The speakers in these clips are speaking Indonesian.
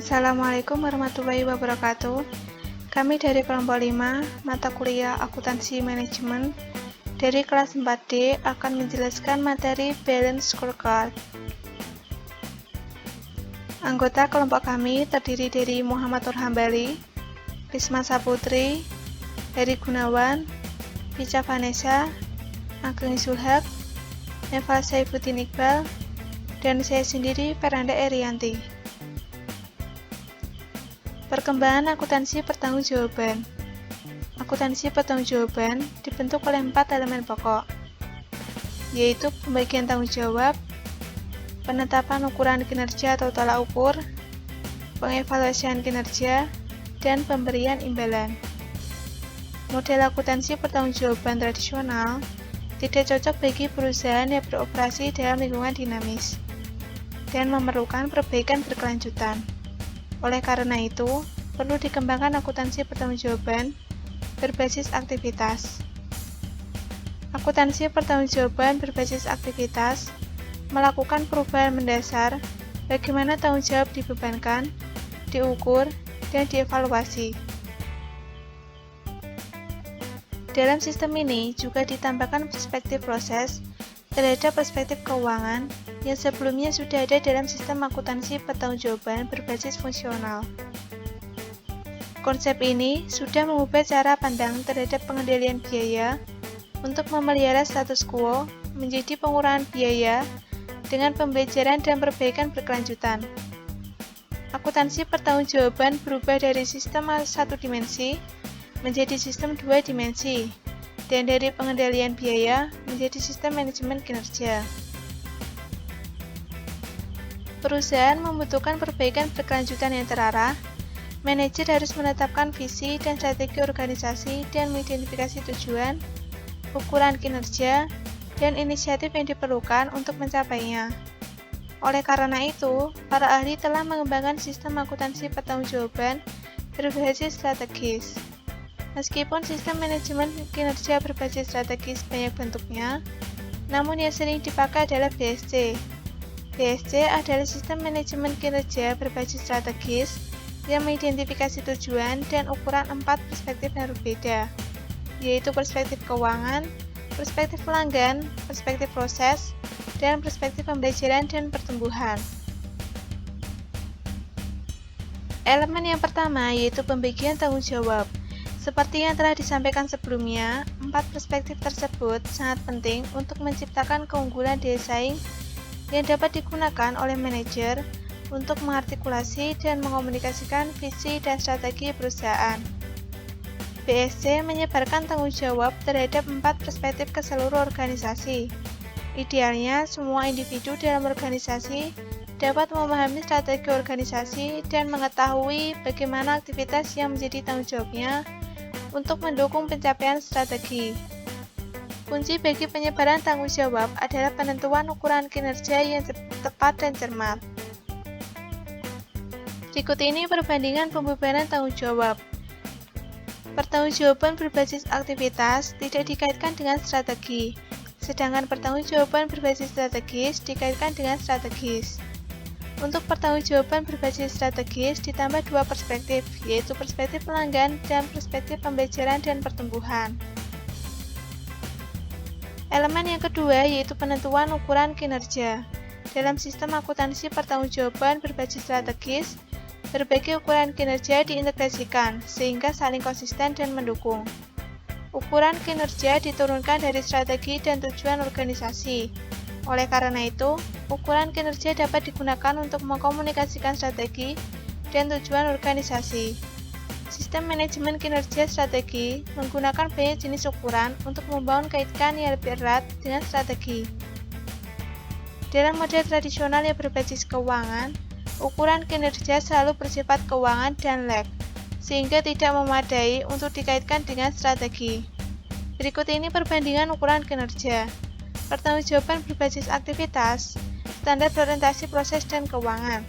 Assalamualaikum warahmatullahi wabarakatuh. Kami dari kelompok 5, mata kuliah Akuntansi Manajemen, dari kelas 4D akan menjelaskan materi Balance Scorecard. Anggota kelompok kami terdiri dari Muhammad Nur Hambali, Risma Saputri, Heri Gunawan, Pica Vanessa, Ageng Zulhak, Neva Saifuddin Iqbal, dan saya sendiri Fernanda Erianti. Perkembangan akuntansi pertanggungjawaban. Akuntansi pertanggungjawaban dibentuk oleh 4 elemen pokok, yaitu pembagian tanggung jawab, penetapan ukuran kinerja atau tolak ukur, pengevaluasian kinerja, dan pemberian imbalan. Model akuntansi pertanggungjawaban tradisional tidak cocok bagi perusahaan yang beroperasi dalam lingkungan dinamis dan memerlukan perbaikan berkelanjutan. Oleh karena itu, perlu dikembangkan akuntansi pertanggungjawaban berbasis aktivitas. Akuntansi pertanggungjawaban berbasis aktivitas melakukan perubahan mendasar bagaimana tanggung jawab dibebankan, diukur, dan dievaluasi. Dalam sistem ini juga ditambahkan perspektif proses terhadap perspektif keuangan yang sebelumnya sudah ada dalam sistem akuntansi pertanggungjawaban berbasis fungsional. Konsep ini sudah mengubah cara pandang terhadap pengendalian biaya untuk memelihara status quo menjadi pengurangan biaya dengan pembelajaran dan perbaikan berkelanjutan. Akuntansi pertanggungjawaban berubah dari sistem satu dimensi menjadi sistem dua dimensi, dan dari pengendalian biaya menjadi sistem manajemen kinerja. Perusahaan membutuhkan perbaikan berkelanjutan yang terarah. Manajer harus menetapkan visi dan strategi organisasi dan mengidentifikasi tujuan, ukuran kinerja, dan inisiatif yang diperlukan untuk mencapainya. Oleh karena itu, para ahli telah mengembangkan sistem akuntansi pertanggungjawaban berbasis strategis. Meskipun sistem manajemen kinerja berbasis strategis banyak bentuknya, namun yang sering dipakai adalah BSC. BSC adalah sistem manajemen kinerja berbasis strategis yang mengidentifikasi tujuan dan ukuran 4 perspektif yang berbeda, yaitu perspektif keuangan, perspektif pelanggan, perspektif proses, dan perspektif pembelajaran dan pertumbuhan. Elemen yang pertama yaitu pembagian tanggung jawab. Seperti yang telah disampaikan sebelumnya, 4 perspektif tersebut sangat penting untuk menciptakan keunggulan daya saing yang dapat digunakan oleh manajer untuk mengartikulasi dan mengomunikasikan visi dan strategi perusahaan. BSC menyebarkan tanggung jawab terhadap 4 perspektif ke seluruh organisasi. Idealnya, semua individu dalam organisasi dapat memahami strategi organisasi dan mengetahui bagaimana aktivitas yang menjadi tanggung jawabnya untuk mendukung pencapaian strategi. Kunci bagi penyebaran tanggung jawab adalah penentuan ukuran kinerja yang tepat dan cermat. Berikut ini perbandingan pembebanan tanggung jawab. Pertanggungjawaban berbasis aktivitas tidak dikaitkan dengan strategi, sedangkan pertanggungjawaban berbasis strategis dikaitkan dengan strategis. Untuk pertanggungjawaban berbasis strategis ditambah 2 perspektif, yaitu perspektif pelanggan dan perspektif pembelajaran dan pertumbuhan. Elemen yang kedua yaitu penentuan ukuran kinerja. Dalam sistem akuntansi pertanggungjawaban berbasis strategis, berbagai ukuran kinerja diintegrasikan sehingga saling konsisten dan mendukung. Ukuran kinerja diturunkan dari strategi dan tujuan organisasi. Oleh karena itu, ukuran kinerja dapat digunakan untuk mengkomunikasikan strategi dan tujuan organisasi. Sistem manajemen kinerja strategi menggunakan banyak jenis ukuran untuk membangun kaitan yang lebih erat dengan strategi. Dalam model tradisional yang berbasis keuangan, ukuran kinerja selalu bersifat keuangan dan lag, sehingga tidak memadai untuk dikaitkan dengan strategi. Berikut ini perbandingan ukuran kinerja. Pertanggungjawaban berbasis aktivitas, standar berorientasi proses dan keuangan.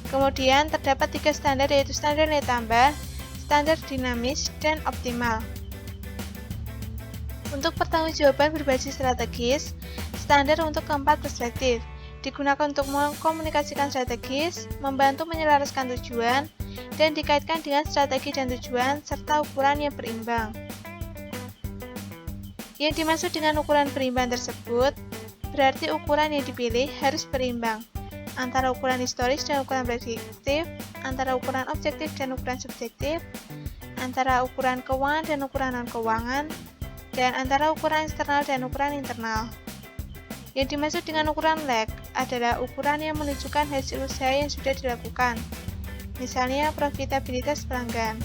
Kemudian terdapat 3 standar yaitu standar nilai tambah, standar dinamis, dan optimal. Untuk pertanggungjawaban berbasis strategis, standar untuk keempat perspektif, digunakan untuk mengkomunikasikan strategis, membantu menyelaraskan tujuan, dan dikaitkan dengan strategi dan tujuan, serta ukuran yang berimbang. Yang dimaksud dengan ukuran berimbang tersebut, berarti ukuran yang dipilih harus berimbang antara ukuran historis dan ukuran prediktif, antara ukuran objektif dan ukuran subjektif, antara ukuran keuangan dan ukuran non-keuangan, dan antara ukuran eksternal dan ukuran internal. Yang dimaksud dengan ukuran lag adalah ukuran yang menunjukkan hasil usaha yang sudah dilakukan, misalnya profitabilitas pelanggan.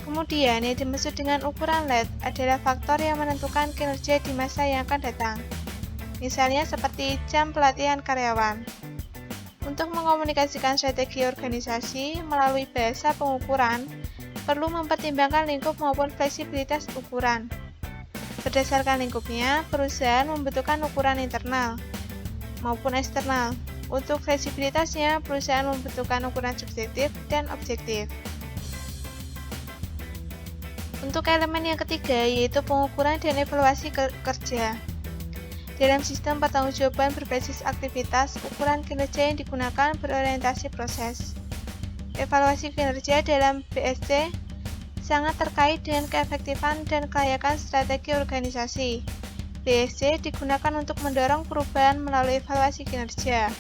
Kemudian, yang dimaksud dengan ukuran lead adalah faktor yang menentukan kinerja di masa yang akan datang, misalnya seperti jam pelatihan karyawan. Untuk mengkomunikasikan strategi organisasi melalui bahasa pengukuran, perlu mempertimbangkan lingkup maupun fleksibilitas ukuran. Berdasarkan lingkupnya, perusahaan membutuhkan ukuran internal maupun eksternal. Untuk fleksibilitasnya, perusahaan membutuhkan ukuran subjektif dan objektif. Untuk elemen yang ketiga, yaitu pengukuran dan evaluasi kerja. Dalam sistem pertanggungjawaban berbasis aktivitas, ukuran kinerja yang digunakan berorientasi proses. Evaluasi kinerja dalam BSC sangat terkait dengan keefektifan dan kelayakan strategi organisasi. BSC digunakan untuk mendorong perubahan melalui evaluasi kinerja.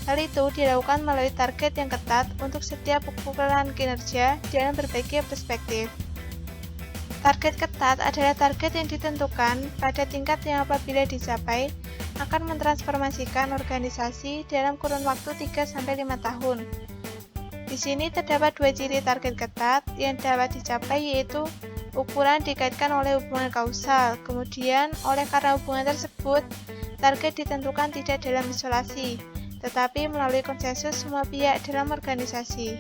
Hal itu dilakukan melalui target yang ketat untuk setiap ukuran kinerja dalam berbagai perspektif. Target ketat adalah target yang ditentukan pada tingkat yang apabila dicapai akan mentransformasikan organisasi dalam kurun waktu 3-5 tahun. Di sini terdapat dua ciri target ketat yang dapat dicapai, yaitu ukuran dikaitkan oleh hubungan kausal, kemudian oleh karena hubungan tersebut, target ditentukan tidak dalam isolasi, tetapi melalui konsensus semua pihak dalam organisasi.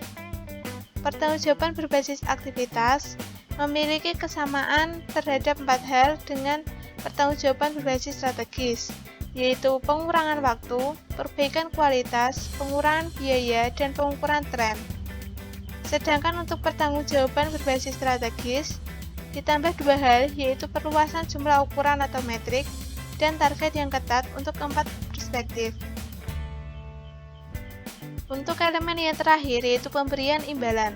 Pertanggungjawaban berbasis aktivitas memiliki kesamaan terhadap 4 hal dengan pertanggungjawaban berbasis strategis, yaitu pengurangan waktu, perbaikan kualitas, pengurangan biaya, dan pengukuran tren. Sedangkan untuk pertanggungjawaban berbasis strategis, ditambah 2 hal, yaitu perluasan jumlah ukuran atau metrik, dan target yang ketat untuk 4 perspektif. Untuk elemen yang terakhir, yaitu pemberian imbalan.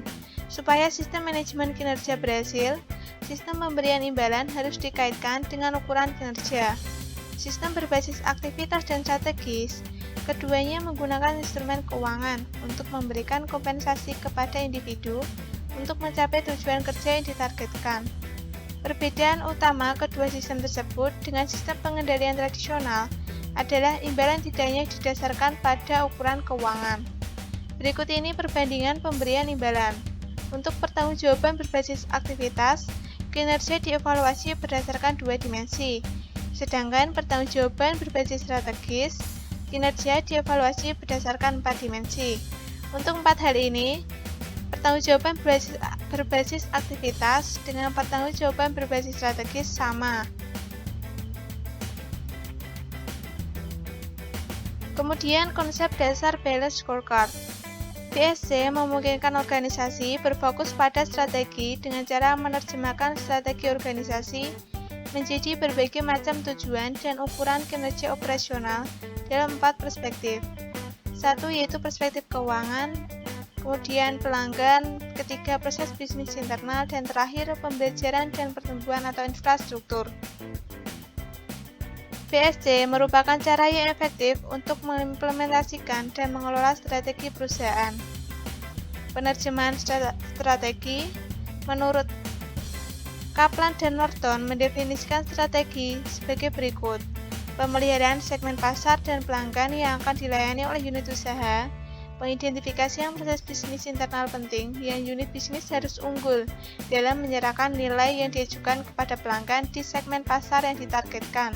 Supaya sistem manajemen kinerja berhasil, sistem pemberian imbalan harus dikaitkan dengan ukuran kinerja. Sistem berbasis aktivitas dan strategis, keduanya menggunakan instrumen keuangan untuk memberikan kompensasi kepada individu untuk mencapai tujuan kerja yang ditargetkan. Perbedaan utama kedua sistem tersebut dengan sistem pengendalian tradisional adalah imbalan tidak hanya didasarkan pada ukuran keuangan. Berikut ini perbandingan pemberian imbalan. Untuk pertanggungjawaban berbasis aktivitas, kinerja dievaluasi berdasarkan 2 dimensi. Sedangkan pertanggungjawaban berbasis strategis, kinerja dievaluasi berdasarkan 4 dimensi. Untuk 4 hal ini, pertanggungjawaban berbasis aktivitas dengan pertanggungjawaban berbasis strategis sama. Kemudian konsep dasar Balanced Scorecard. BSC memungkinkan organisasi berfokus pada strategi dengan cara menerjemahkan strategi organisasi menjadi berbagai macam tujuan dan ukuran kinerja operasional dalam 4 perspektif. 1 yaitu perspektif keuangan, kemudian pelanggan, ketiga proses bisnis internal, dan terakhir pembelajaran dan pertumbuhan atau infrastruktur. BSC merupakan cara yang efektif untuk mengimplementasikan dan mengelola strategi perusahaan. Penerjemahan strategi menurut Kaplan dan Norton mendefinisikan strategi sebagai berikut. Pemeliharaan segmen pasar dan pelanggan yang akan dilayani oleh unit usaha, pengidentifikasian proses bisnis internal penting yang unit bisnis harus unggul dalam menyerahkan nilai yang diajukan kepada pelanggan di segmen pasar yang ditargetkan,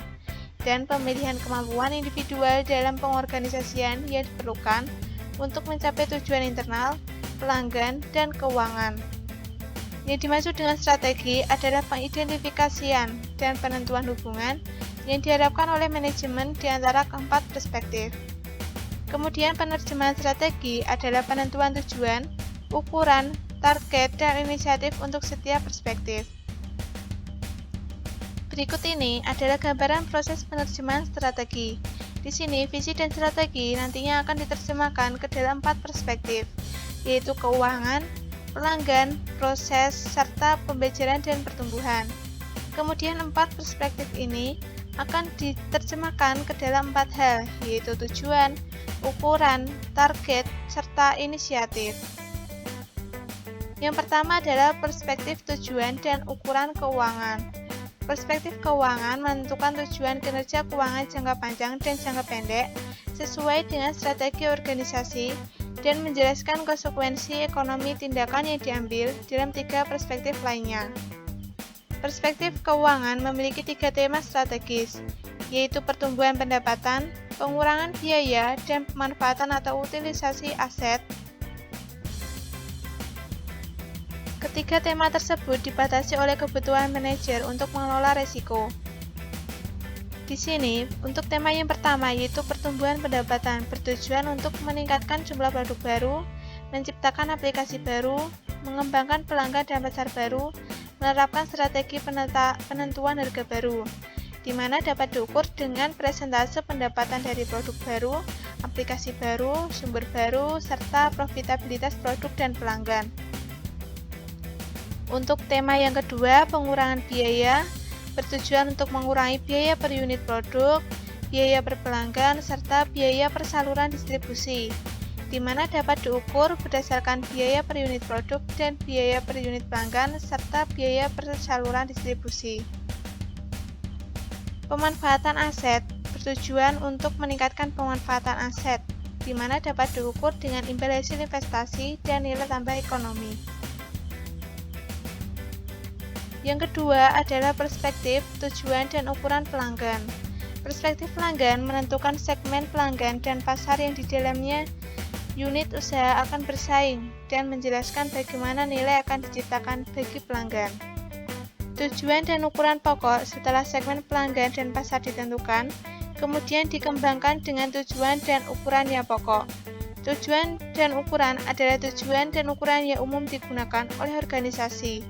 dan pemilihan kemampuan individual dalam pengorganisasian yang diperlukan untuk mencapai tujuan internal, pelanggan, dan keuangan. Yang dimaksud dengan strategi adalah pengidentifikasian dan penentuan hubungan yang diharapkan oleh manajemen di antara keempat perspektif. Kemudian penerjemahan strategi adalah penentuan tujuan, ukuran, target, dan inisiatif untuk setiap perspektif. Berikut ini adalah gambaran proses penerjemahan strategi. Di sini, visi dan strategi nantinya akan diterjemahkan ke dalam 4 perspektif, yaitu keuangan, pelanggan, proses, serta pembelajaran dan pertumbuhan. Kemudian 4 perspektif ini akan diterjemahkan ke dalam 4 hal, yaitu tujuan, ukuran, target, serta inisiatif. Yang pertama adalah perspektif tujuan dan ukuran keuangan. Perspektif keuangan menentukan tujuan kinerja keuangan jangka panjang dan jangka pendek sesuai dengan strategi organisasi dan menjelaskan konsekuensi ekonomi tindakan yang diambil dalam 3 perspektif lainnya. Perspektif keuangan memiliki 3 tema strategis, yaitu pertumbuhan pendapatan, pengurangan biaya, dan pemanfaatan atau utilisasi aset. Ketiga tema tersebut dibatasi oleh kebutuhan manajer untuk mengelola risiko. Di sini, untuk tema yang pertama yaitu pertumbuhan pendapatan bertujuan untuk meningkatkan jumlah produk baru, menciptakan aplikasi baru, mengembangkan pelanggan dan pasar baru, menerapkan strategi penentuan harga baru, di mana dapat diukur dengan presentase pendapatan dari produk baru, aplikasi baru, sumber baru, serta profitabilitas produk dan pelanggan. Untuk tema yang kedua, pengurangan biaya, bertujuan untuk mengurangi biaya per unit produk, biaya per pelanggan, serta biaya per saluran distribusi, di mana dapat diukur berdasarkan biaya per unit produk dan biaya per unit pelanggan, serta biaya per saluran distribusi. Pemanfaatan aset, bertujuan untuk meningkatkan pemanfaatan aset, di mana dapat diukur dengan imbal hasil investasi dan nilai tambah ekonomi. Yang kedua adalah perspektif, tujuan, dan ukuran pelanggan. Perspektif pelanggan menentukan segmen pelanggan dan pasar yang di dalamnya unit usaha akan bersaing dan menjelaskan bagaimana nilai akan diciptakan bagi pelanggan. Tujuan dan ukuran pokok setelah segmen pelanggan dan pasar ditentukan, kemudian dikembangkan dengan tujuan dan ukuran yang pokok. Tujuan dan ukuran adalah tujuan dan ukuran yang umum digunakan oleh organisasi.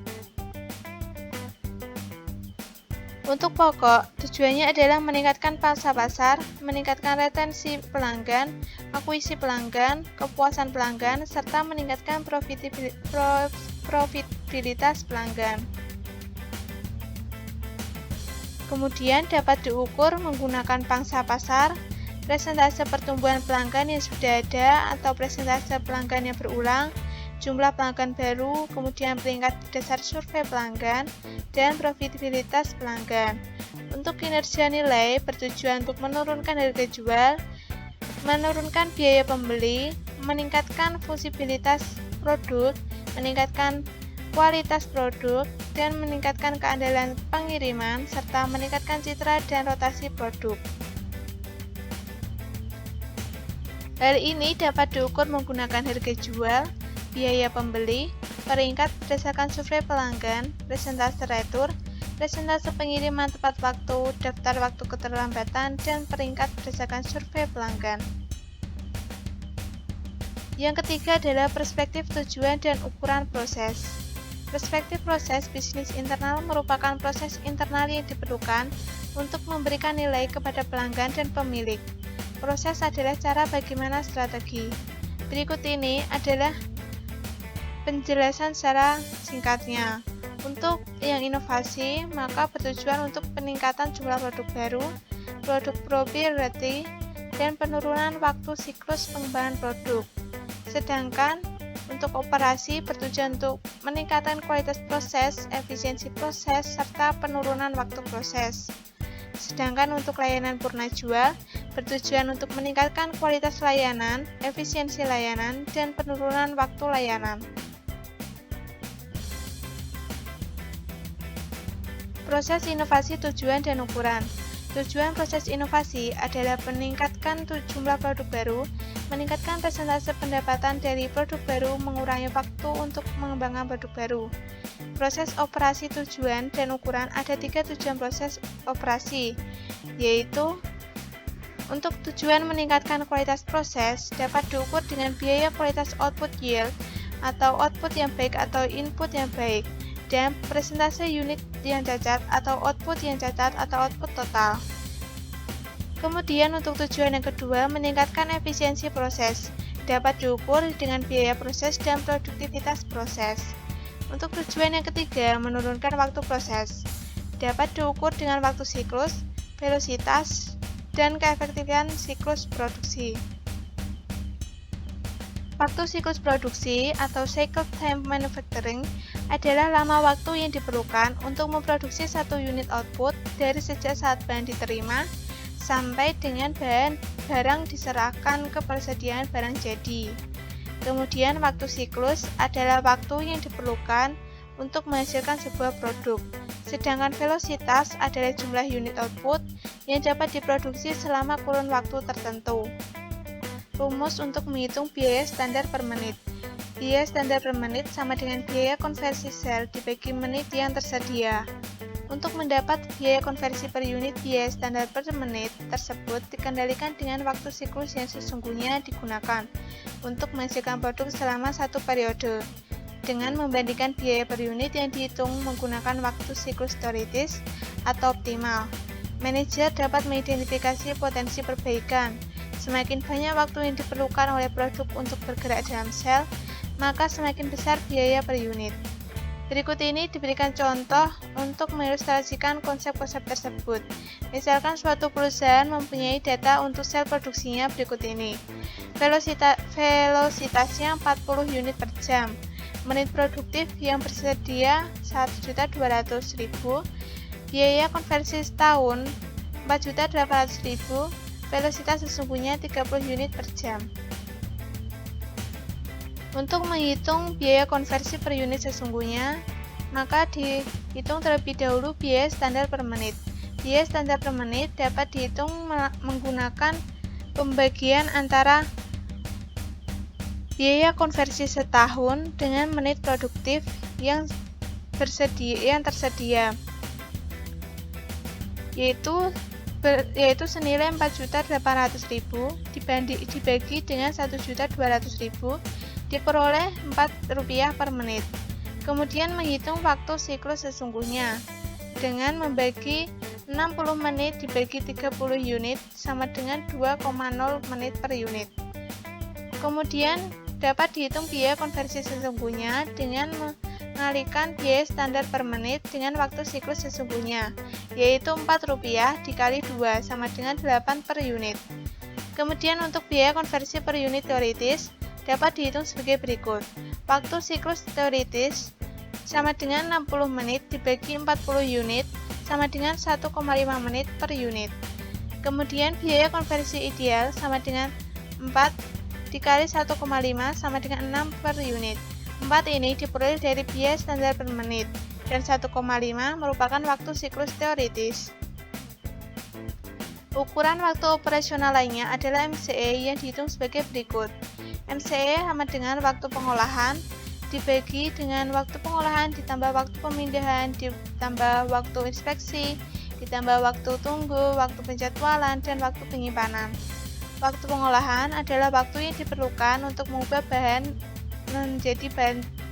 Untuk pokok, tujuannya adalah meningkatkan pangsa pasar, meningkatkan retensi pelanggan, akuisisi pelanggan, kepuasan pelanggan, serta meningkatkan profitabilitas pelanggan. Kemudian dapat diukur menggunakan pangsa pasar, presentase pertumbuhan pelanggan yang sudah ada atau presentase pelanggan yang berulang, jumlah pelanggan baru, kemudian peringkat dasar survei pelanggan, dan profitabilitas pelanggan. Untuk kinerja nilai bertujuan untuk menurunkan harga jual, menurunkan biaya pembeli, meningkatkan fungsibilitas produk, meningkatkan kualitas produk, dan meningkatkan keandalan pengiriman, serta meningkatkan citra dan rotasi produk. Hal ini dapat diukur menggunakan harga jual, biaya pembeli, peringkat berdasarkan survei pelanggan, presentase retur, presentase pengiriman tepat waktu, daftar waktu keterlambatan, dan peringkat berdasarkan survei pelanggan. Yang ketiga adalah perspektif tujuan dan ukuran proses. Perspektif proses bisnis internal merupakan proses internal yang diperlukan untuk memberikan nilai kepada pelanggan dan pemilik. Proses adalah cara bagaimana strategi. Berikut ini adalah penjelasan secara singkatnya. Untuk yang inovasi, maka bertujuan untuk peningkatan jumlah produk baru, produk probability, dan penurunan waktu siklus pengembangan produk. Sedangkan untuk operasi bertujuan untuk meningkatkan kualitas proses, efisiensi proses, serta penurunan waktu proses. Sedangkan untuk layanan purna jual, bertujuan untuk meningkatkan kualitas layanan, efisiensi layanan, dan penurunan waktu layanan. Proses inovasi tujuan dan ukuran. Tujuan proses inovasi adalah meningkatkan jumlah produk baru, meningkatkan persentase pendapatan dari produk baru, mengurangi waktu untuk mengembangkan produk baru. Proses operasi tujuan dan ukuran ada 3 tujuan proses operasi, yaitu untuk tujuan meningkatkan kualitas proses dapat diukur dengan biaya kualitas output yield atau output yang baik atau input yang baik, dan persentase unit yang cacat atau output yang cacat atau output total. Kemudian untuk tujuan yang kedua, meningkatkan efisiensi proses. Dapat diukur dengan biaya proses dan produktivitas proses. Untuk tujuan yang ketiga, menurunkan waktu proses. Dapat diukur dengan waktu siklus, velositas, dan keefektifan siklus produksi. Waktu siklus produksi atau cycle time manufacturing adalah lama waktu yang diperlukan untuk memproduksi satu unit output dari sejak saat bahan diterima sampai dengan barang diserahkan ke persediaan barang jadi. Kemudian waktu siklus adalah waktu yang diperlukan untuk menghasilkan sebuah produk. Sedangkan velositas adalah jumlah unit output yang dapat diproduksi selama kurun waktu tertentu. Rumus untuk menghitung biaya standar per menit. Biaya standar per menit sama dengan biaya konversi sel dibagi menit yang tersedia. Untuk mendapat biaya konversi per unit biaya standar per menit tersebut dikendalikan dengan waktu siklus yang sesungguhnya digunakan untuk menghasilkan produk selama satu periode, dengan membandingkan biaya per unit yang dihitung menggunakan waktu siklus teoritis atau optimal. Manajer dapat mengidentifikasi potensi perbaikan. Semakin banyak waktu yang diperlukan oleh produk untuk bergerak dalam sel, maka semakin besar biaya per unit. Berikut ini diberikan contoh untuk mengilustrasikan konsep-konsep tersebut. Misalkan suatu perusahaan mempunyai data untuk sel produksinya berikut ini. Velositasnya 40 unit per jam. Menit produktif yang bersedia 1.200.000. Biaya konversi setahun 4.800.000. Velositas sesungguhnya 30 unit per jam. Untuk menghitung biaya konversi per unit sesungguhnya, maka dihitung terlebih dahulu biaya standar per menit. Biaya standar per menit dapat dihitung menggunakan pembagian antara biaya konversi setahun dengan menit produktif yang tersedia, yaitu senilai 4.800.000 dibagi dengan 1.200.000 diperoleh Rp4 per menit. Kemudian menghitung waktu siklus sesungguhnya dengan membagi 60 menit dibagi 30 unit sama dengan 2,0 menit per unit. Kemudian dapat dihitung biaya konversi sesungguhnya dengan mengalihkan biaya standar per menit dengan waktu siklus sesungguhnya, yaitu Rp4 dikali 2 sama dengan 8 per unit. Kemudian untuk biaya konversi per unit teoritis dapat dihitung sebagai berikut. Waktu siklus teoritis sama dengan 60 menit dibagi 40 unit sama dengan 1,5 menit per unit. Kemudian biaya konversi ideal sama dengan 4 dikali 1,5 sama dengan 6 per unit. 4 ini diperoleh dari biaya standar per menit, dan 1,5 merupakan waktu siklus teoritis. Ukuran waktu operasional lainnya adalah MCE yang dihitung sebagai berikut. MCE sama dengan waktu pengolahan dibagi dengan waktu pengolahan ditambah waktu pemindahan ditambah waktu inspeksi ditambah waktu tunggu, waktu penjadwalan, dan waktu penyimpanan. Waktu pengolahan adalah waktu yang diperlukan untuk mengubah bahan menjadi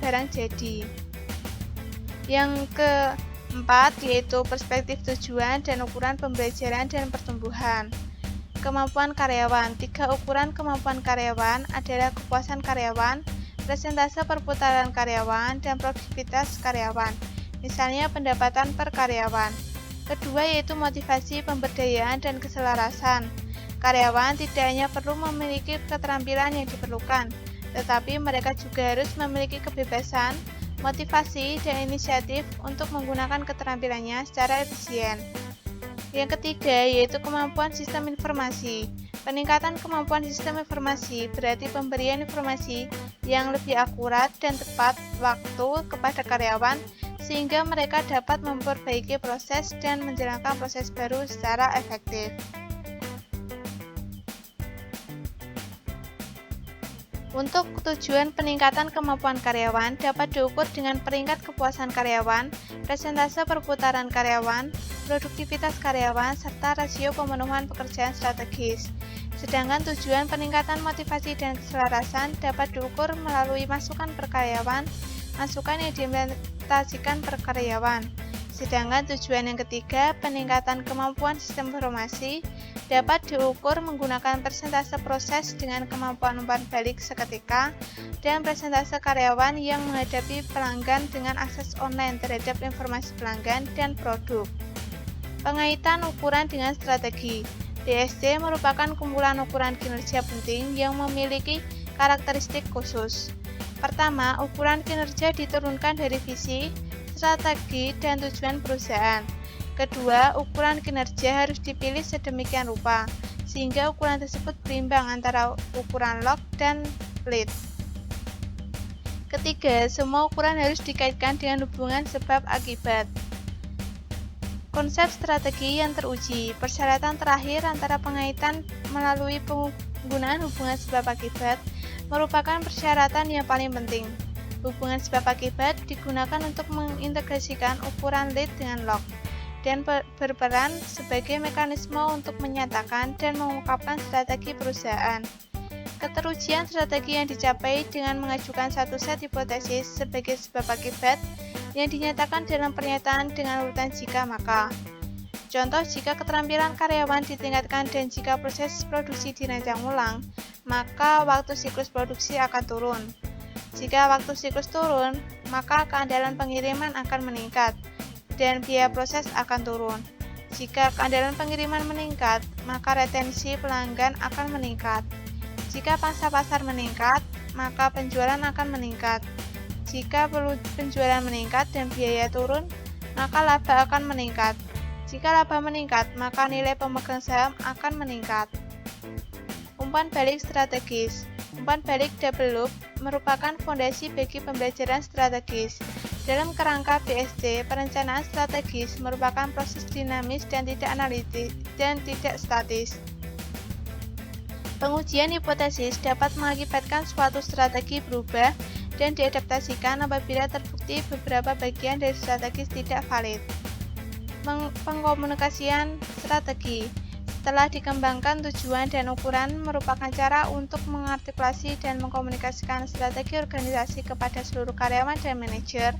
barang jadi. Yang keempat yaitu perspektif tujuan dan ukuran pembelajaran dan pertumbuhan. Kemampuan karyawan. 3 ukuran kemampuan karyawan adalah kepuasan karyawan, persentase perputaran karyawan, dan produktivitas karyawan. Misalnya pendapatan per karyawan. Kedua yaitu motivasi, pemberdayaan, dan keselarasan. Karyawan tidak hanya perlu memiliki keterampilan yang diperlukan, tetapi mereka juga harus memiliki kebebasan, motivasi, dan inisiatif untuk menggunakan keterampilannya secara efisien. Yang ketiga yaitu kemampuan sistem informasi. Peningkatan kemampuan sistem informasi berarti pemberian informasi yang lebih akurat dan tepat waktu kepada karyawan sehingga mereka dapat memperbaiki proses dan menjalankan proses baru secara efektif. Untuk tujuan peningkatan kemampuan karyawan dapat diukur dengan peringkat kepuasan karyawan, persentase perputaran karyawan, produktivitas karyawan, serta rasio pemenuhan pekerjaan strategis. Sedangkan tujuan peningkatan motivasi dan keselarasan dapat diukur melalui masukan per karyawan, masukan yang diimplementasikan per karyawan, Sedangkan tujuan yang ketiga, peningkatan kemampuan sistem informasi, dapat diukur menggunakan persentase proses dengan kemampuan umpan balik seketika dan persentase karyawan yang menghadapi pelanggan dengan akses online terhadap informasi pelanggan dan produk. Pengaitan ukuran dengan strategi. DSC merupakan kumpulan ukuran kinerja penting yang memiliki karakteristik khusus. Pertama, ukuran kinerja diturunkan dari visi, strategi, dan tujuan perusahaan. Kedua, ukuran kinerja harus dipilih sedemikian rupa, sehingga ukuran tersebut berimbang antara ukuran log dan lead. Ketiga, semua ukuran harus dikaitkan dengan hubungan sebab akibat. Konsep strategi yang teruji, persyaratan terakhir antara pengaitan melalui penggunaan hubungan sebab akibat merupakan persyaratan yang paling penting. Hubungan sebab akibat digunakan untuk mengintegrasikan ukuran lead dengan log dan berperan sebagai mekanisme untuk menyatakan dan mengungkapkan strategi perusahaan. Keterujian strategi yang dicapai dengan mengajukan satu set hipotesis sebagai sebab akibat yang dinyatakan dalam pernyataan dengan urutan jika maka. Contoh, jika keterampilan karyawan ditingkatkan dan jika proses produksi dirancang ulang, maka waktu siklus produksi akan turun. Jika waktu siklus turun, maka keandalan pengiriman akan meningkat dan biaya proses akan turun. Jika keandalan pengiriman meningkat, maka retensi pelanggan akan meningkat. Jika pangsa pasar meningkat, maka penjualan akan meningkat. Jika penjualan meningkat dan biaya turun, maka laba akan meningkat. Jika laba meningkat, maka nilai pemegang saham akan meningkat. Umpan balik strategis. Umpan balik double loop merupakan fondasi bagi pembelajaran strategis. Dalam kerangka BSD, perencanaan strategis merupakan proses dinamis dan tidak analitis dan tidak statis. Pengujian hipotesis dapat mengakibatkan suatu strategi berubah dan diadaptasikan apabila terbukti beberapa bagian dari strategis tidak valid. Pengkomunikasian strategi. Setelah dikembangkan, tujuan dan ukuran merupakan cara untuk mengartikulasi dan mengkomunikasikan strategi organisasi kepada seluruh karyawan dan manajer.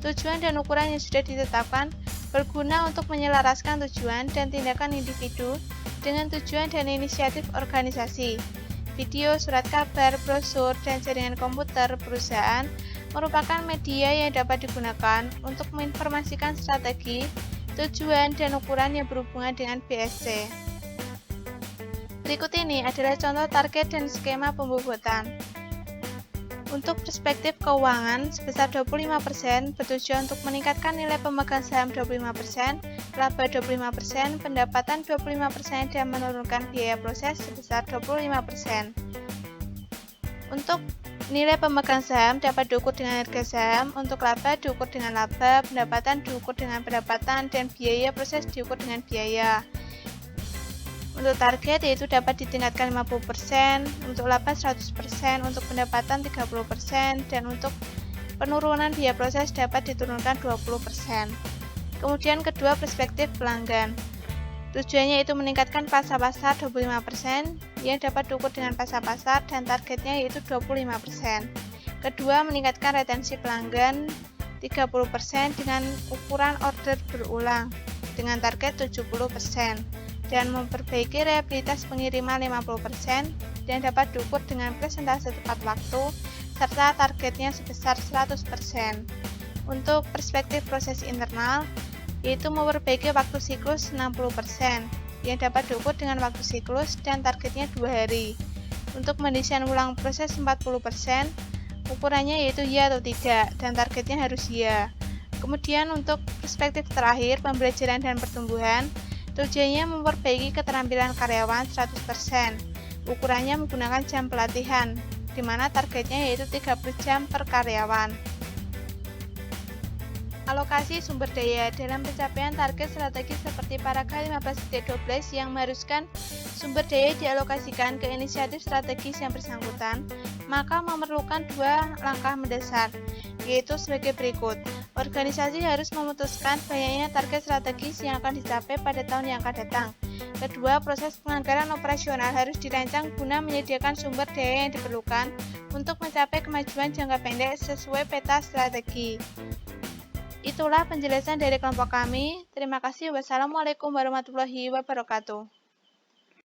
Tujuan dan ukuran yang sudah ditetapkan berguna untuk menyelaraskan tujuan dan tindakan individu dengan tujuan dan inisiatif organisasi. Video, surat kabar, brosur, dan jaringan komputer perusahaan merupakan media yang dapat digunakan untuk menginformasikan strategi, tujuan, dan ukuran yang berhubungan dengan BSC. Berikut ini adalah contoh target dan skema pembobotan. Untuk perspektif keuangan sebesar 25% bertujuan untuk meningkatkan nilai pemegang saham 25%, laba 25%, pendapatan 25%, dan menurunkan biaya proses sebesar 25%. Untuk nilai pemegang saham dapat diukur dengan harga saham, untuk laba diukur dengan laba, pendapatan diukur dengan pendapatan, dan biaya proses diukur dengan biaya. Untuk target yaitu dapat ditingkatkan 50%, untuk laba 100%, untuk pendapatan 30%, dan untuk penurunan biaya proses dapat diturunkan 20%. Kemudian kedua, perspektif pelanggan. Tujuannya itu meningkatkan pangsa pasar 25% yang dapat diukur dengan pangsa pasar dan targetnya yaitu 25%. Kedua, meningkatkan retensi pelanggan 30% dengan ukuran order berulang dengan target 70%. Dan memperbaiki reliabilitas pengiriman 50% dan dapat diukur dengan presentase tepat waktu serta targetnya sebesar 100%. Untuk perspektif proses internal, yaitu memperbaiki waktu siklus 60% yang dapat diukur dengan waktu siklus dan targetnya 2 hari. Untuk mendesain ulang proses 40%, ukurannya yaitu ya atau tidak dan targetnya harus ya. Kemudian untuk perspektif terakhir, pembelajaran dan pertumbuhan, tujuannya memperbaiki keterampilan karyawan 100%. Ukurannya menggunakan jam pelatihan, di mana targetnya yaitu 30 jam per karyawan. Alokasi sumber daya dalam pencapaian target strategis seperti paragraf 15.12 yang mengharuskan sumber daya dialokasikan ke inisiatif strategis yang bersangkutan, maka memerlukan 2 langkah mendasar, yaitu sebagai berikut. Organisasi harus memutuskan banyaknya target strategis yang akan dicapai pada tahun yang akan datang. Kedua, proses penganggaran operasional harus dirancang guna menyediakan sumber daya yang diperlukan untuk mencapai kemajuan jangka pendek sesuai peta strategi. Itulah penjelasan dari kelompok kami. Terima kasih. Wassalamualaikum warahmatullahi wabarakatuh.